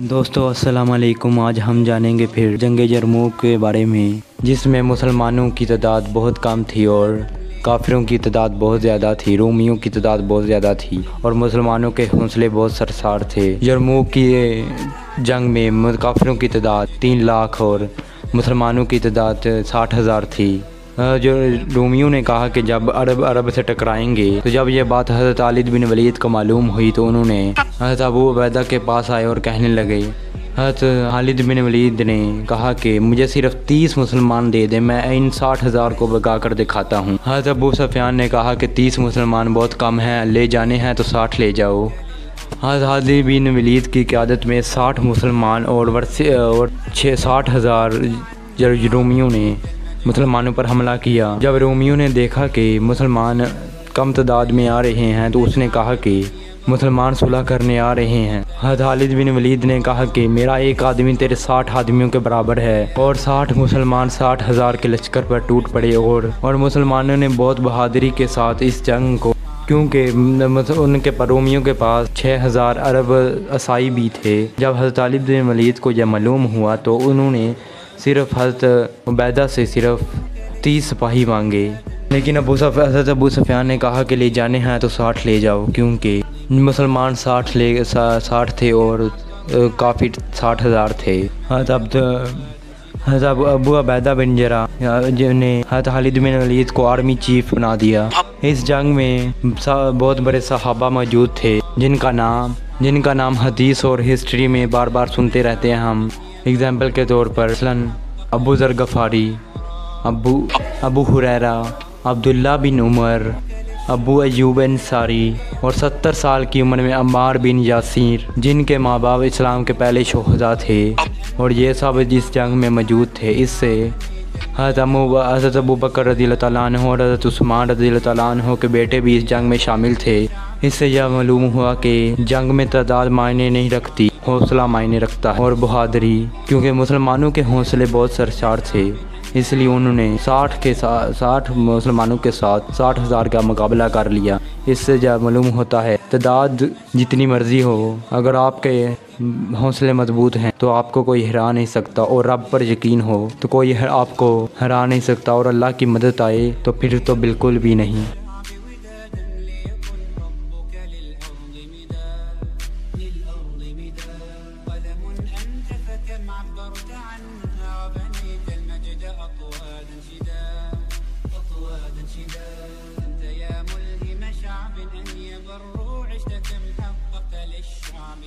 دوستو السلام علیکم۔ آج ہم جانیں گے پھر جنگ یرموک کے بارے میں، جس میں مسلمانوں کی تعداد بہت کم تھی اور کافروں کی تعداد بہت زیادہ تھی، رومیوں کی تعداد بہت زیادہ تھی اور مسلمانوں کے حوصلے بہت سرشار تھے۔ یرموک کی جنگ میں کافروں کی تعداد 3 لاکھ اور مسلمانوں کی تعداد 60,000 تھی۔ جو رومیوں نے کہا کہ جب عرب سے ٹکرائیں گے، تو جب یہ بات حضرت خالد بن ولید کو معلوم ہوئی تو انہوں نے حضرت ابو عبیدہ کے پاس آئے اور کہنے لگے، حضرت خالد بن ولید نے کہا کہ مجھے صرف 30 مسلمان دے دیں، میں ان 60,000 کو بگا کر دکھاتا ہوں۔ حضرت ابو سفیان نے کہا کہ 30 مسلمان بہت کم ہیں، لے جانے ہیں تو 60 لے جاؤ۔ حضرت خالد بن ولید کی قیادت میں 60 مسلمان اور 60,000 رومیوں نے مسلمانوں پر حملہ کیا۔ جب رومیوں نے دیکھا کہ مسلمان کم تعداد میں آ رہے ہیں تو اس نے کہا کہ مسلمان صلح کرنے آ رہے ہیں۔ حضرت خالد بن ولید نے کہا کہ میرا ایک آدمی تیرے 60 آدمیوں کے برابر ہے، اور 60 مسلمان 60,000 کے لشکر پر ٹوٹ پڑے اور مسلمانوں نے بہت بہادری کے ساتھ اس جنگ کو، کیونکہ ان کے رومیوں کے پاس 6,000 عرب عصائی بھی تھے۔ جب حضرت خالد بن ولید کو یہ معلوم ہوا تو انہوں نے صرف حضرت عبیدہ سے صرف 30 سپاہی مانگے، لیکن حضرت ابو سفیان نے کہا کہ لے جانے ہیں تو 60 لے جاؤ، کیونکہ مسلمان 60 تھے اور کافی 60,000 تھے۔ حضرت ابو عبیدہ بن جراح نے حضرت خالد بن ولید کو آرمی چیف بنا دیا۔ اس جنگ میں بہت بڑے صحابہ موجود تھے جن کا نام حدیث اور ہسٹری میں بار بار سنتے رہتے ہیں ہم۔ اگزامپل کے طور پر مثلاً ابو ذر غفاری، ابو ہریرہ، عبداللہ بن عمر، ابو ایوب انصاری، اور 70 سال کی عمر میں عمار بن یاسر، جن کے ماں باپ اسلام کے پہلے شہداء تھے، اور یہ سب اس جنگ میں موجود تھے۔ اس سے حضرت ابو بکر رضی اللہ تعالیٰ عنہ اور حضرت عثمان رضی اللہ تعالیٰ عنہ کے بیٹے بھی اس جنگ میں شامل تھے۔ اس سے یہ معلوم ہوا کہ جنگ میں تعداد معنی نہیں رکھتی، حوصلہ معنی رکھتا ہے اور بہادری، کیونکہ مسلمانوں کے حوصلے بہت سرشار تھے، اس لیے انہوں نے 60 مسلمانوں کے ساتھ 60,000 کا مقابلہ کر لیا۔ اس سے جو معلوم ہوتا ہے تعداد جتنی مرضی ہو، اگر آپ کے حوصلے مضبوط ہیں تو آپ کو کوئی ہرا نہیں سکتا، اور رب پر یقین ہو تو کوئی آپ کو ہرا نہیں سکتا، اور اللہ کی مدد آئے تو پھر تو بالکل بھی نہیں۔ أنت يا ملهم شعب أن يبروا عشت كم حققت للشعب